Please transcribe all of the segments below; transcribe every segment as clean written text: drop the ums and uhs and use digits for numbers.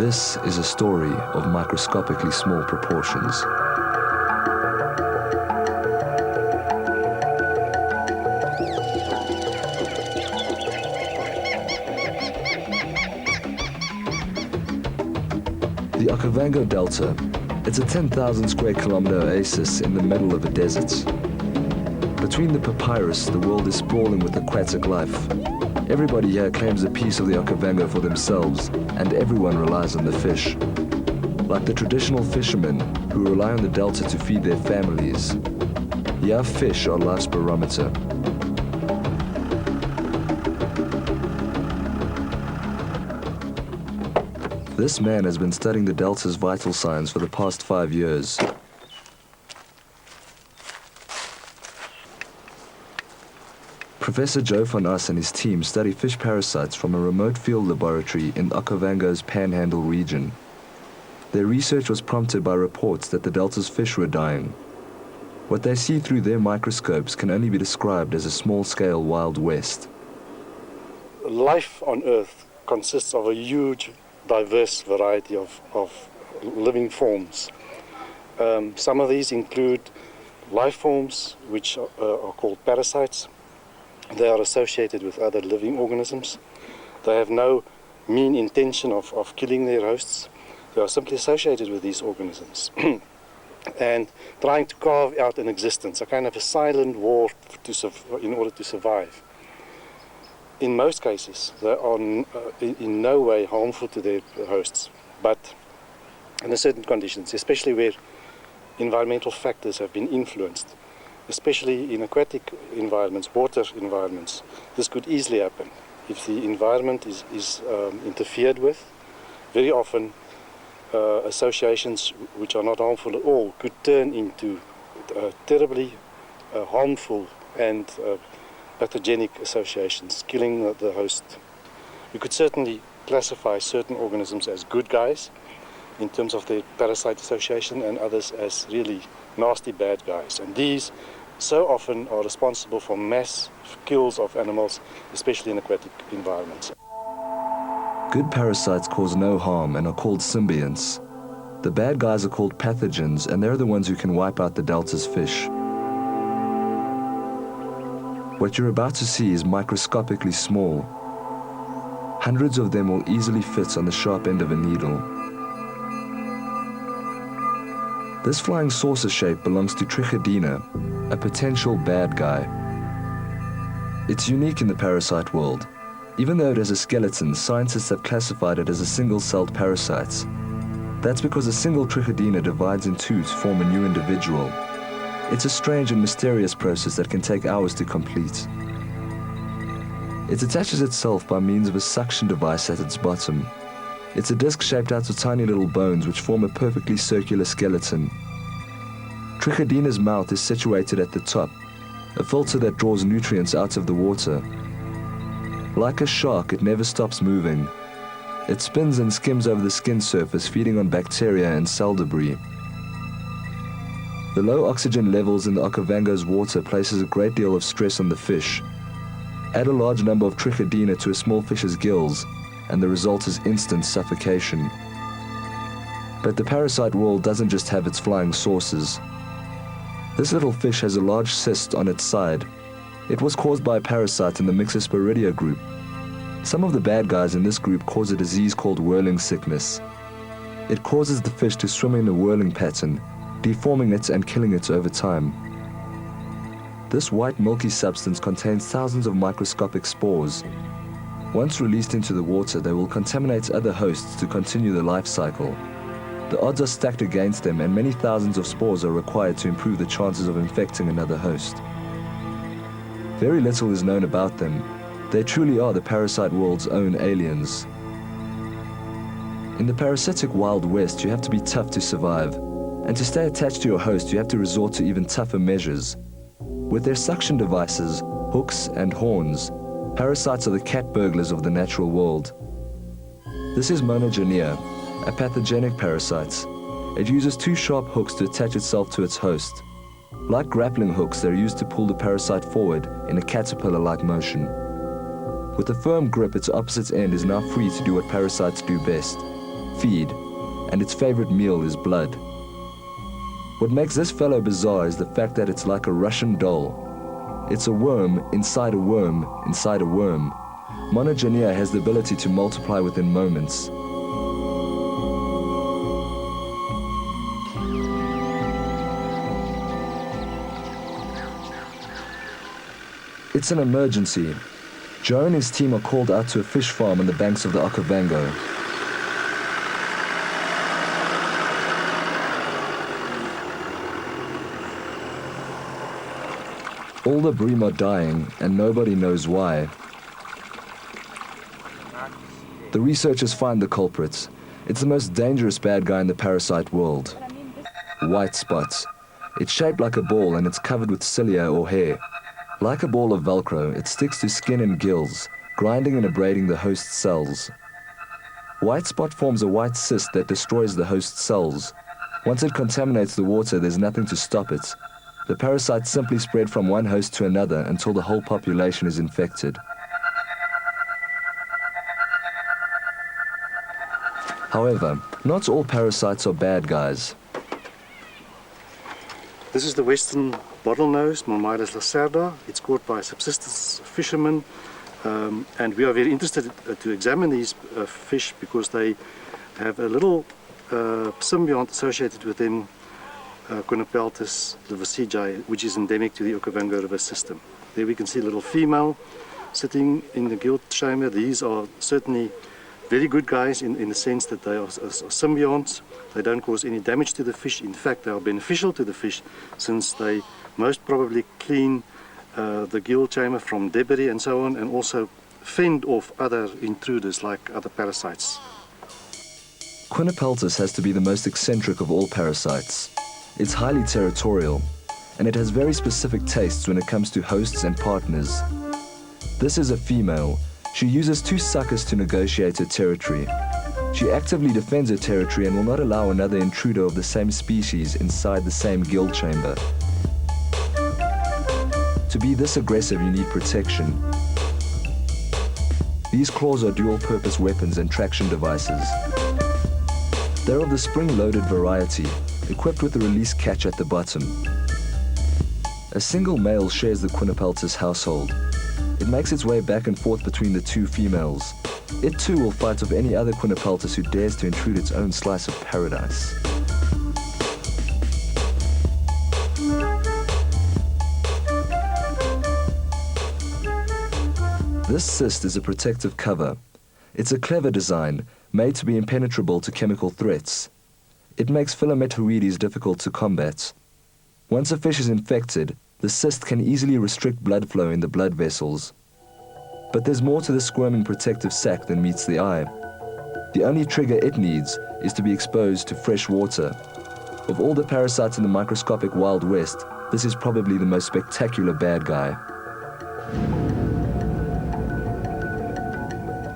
This is a story of microscopically small proportions. The Okavango Delta, it's a 10,000 square kilometer oasis in the middle of a desert. Between the papyrus, the world is sprawling with aquatic life. Everybody here claims a piece of the Okavango for themselves, and everyone relies on the fish. Like the traditional fishermen who rely on the delta to feed their families, here fish are life's barometer. This man has been studying the delta's vital signs for the past 5 years. Professor Joe van Us and his team study fish parasites from a remote field laboratory in Okavango's Panhandle region. Their research was prompted by reports that the delta's fish were dying. What they see through their microscopes can only be described as a small-scale Wild West. Life on Earth consists of a huge, diverse variety of living forms. Some of these include life forms which are called parasites. They are associated with other living organisms. They have no mean intention of killing their hosts. They are simply associated with these organisms and trying to carve out an existence, a kind of a silent war in order to survive. In most cases, they are in no way harmful to their hosts, but under certain conditions, especially where environmental factors have been influenced, especially in aquatic environments, water environments, this could easily happen. If the environment is interfered with, very often associations which are not harmful at all could turn into terribly harmful and pathogenic associations, killing the host. You could certainly classify certain organisms as good guys in terms of their parasite association, and others as really nasty bad guys. And these so often are responsible for mass kills of animals, especially in aquatic environments. Good parasites cause no harm and are called symbionts. The bad guys are called pathogens, and they're the ones who can wipe out the delta's fish. What you're about to see is microscopically small. Hundreds of them will easily fit on the sharp end of a needle. This flying saucer shape belongs to Trichodina, a potential bad guy. It's unique in the parasite world. Even though it has a skeleton, scientists have classified it as a single-celled parasite. That's because a single Trichodina divides in two to form a new individual. It's a strange and mysterious process that can take hours to complete. It attaches itself by means of a suction device at its bottom. It's a disc shaped out of tiny little bones which form a perfectly circular skeleton. Trichodina's mouth is situated at the top, a filter that draws nutrients out of the water. Like a shark, it never stops moving. It spins and skims over the skin surface, feeding on bacteria and cell debris. The low oxygen levels in the Okavango's water places a great deal of stress on the fish. Add a large number of Trichodina to a small fish's gills, and the result is instant suffocation. But the parasite world doesn't just have its flying saucers. This little fish has a large cyst on its side. It was caused by a parasite in the Myxosporidia group. Some of the bad guys in this group cause a disease called whirling sickness. It causes the fish to swim in a whirling pattern, deforming it and killing it over time. This white milky substance contains thousands of microscopic spores. Once released into the water, they will contaminate other hosts to continue the life cycle. The odds are stacked against them, and many thousands of spores are required to improve the chances of infecting another host. Very little is known about them. They truly are the parasite world's own aliens. In the parasitic Wild West, you have to be tough to survive. And to stay attached to your host, you have to resort to even tougher measures. With their suction devices, hooks, and horns, parasites are the cat burglars of the natural world. This is monogenia, a pathogenic parasite. It uses two sharp hooks to attach itself to its host. Like grappling hooks, they're used to pull the parasite forward in a caterpillar-like motion. With a firm grip, its opposite end is now free to do what parasites do best, feed, and its favorite meal is blood. What makes this fellow bizarre is the fact that it's like a Russian doll. It's a worm inside a worm inside a worm. Monogenia has the ability to multiply within moments. It's an emergency. Joe and his team are called out to a fish farm on the banks of the Okavango. All the bream are dying, and nobody knows why. The researchers find the culprits. It's the most dangerous bad guy in the parasite world. White spots. It's shaped like a ball and it's covered with cilia or hair. Like a ball of Velcro, it sticks to skin and gills, grinding and abrading the host cells. White spot forms a white cyst that destroys the host cells. Once it contaminates the water, there's nothing to stop it. The parasites simply spread from one host to another until the whole population is infected. However, not all parasites are bad guys. This is the western bottlenose, Mormylis lacerda. It's caught by subsistence fishermen, and we are very interested to examine these fish because they have a little symbiont associated with them, Quinipeltis levacegae, which is endemic to the Okavango River system. There we can see a little female sitting in the gill chamber. These are certainly very good guys in the sense that they are symbionts. They don't cause any damage to the fish. In fact, they are beneficial to the fish since they most probably clean the gill chamber from debris and so on, and also fend off other intruders like other parasites. Quinipeltis has to be the most eccentric of all parasites. It's highly territorial, and it has very specific tastes when it comes to hosts and partners. This is a female. She uses 2 suckers to negotiate her territory. She actively defends her territory and will not allow another intruder of the same species inside the same gill chamber. To be this aggressive, you need protection. These claws are dual-purpose weapons and traction devices. They're of the spring-loaded variety, equipped with a release catch at the bottom. A single male shares the Quinipeltis household. It makes its way back and forth between the 2 females. It too will fight off any other Quinipeltis who dares to intrude its own slice of paradise. This cyst is a protective cover. It's a clever design, made to be impenetrable to chemical threats. It makes Philometorides difficult to combat. Once a fish is infected, the cyst can easily restrict blood flow in the blood vessels. But there's more to the squirming protective sac than meets the eye. The only trigger it needs is to be exposed to fresh water. Of all the parasites in the microscopic Wild West, this is probably the most spectacular bad guy.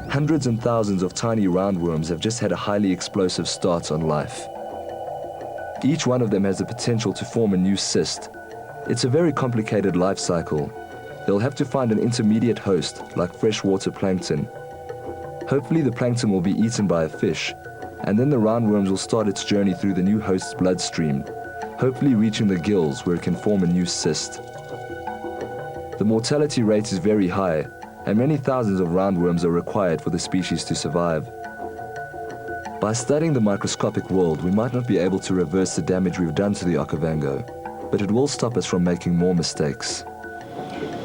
Hundreds and thousands of tiny roundworms have just had a highly explosive start on life. Each one of them has the potential to form a new cyst. It's a very complicated life cycle. They'll have to find an intermediate host, like freshwater plankton. Hopefully the plankton will be eaten by a fish, and then the roundworms will start its journey through the new host's bloodstream, hopefully reaching the gills where it can form a new cyst. The mortality rate is very high, and many thousands of roundworms are required for the species to survive. By studying the microscopic world, we might not be able to reverse the damage we've done to the Okavango, but it will stop us from making more mistakes.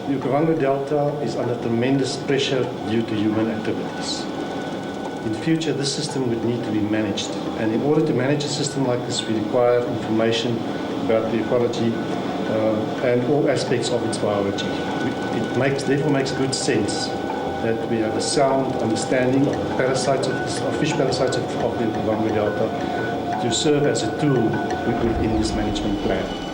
The Okavango Delta is under tremendous pressure due to human activities. In future, this system would need to be managed, and in order to manage a system like this, we require information about the ecology and all aspects of its biology. It therefore makes good sense that we have a sound understanding of the parasites of fish parasites of the Okavango Delta to serve as a tool within this management plan.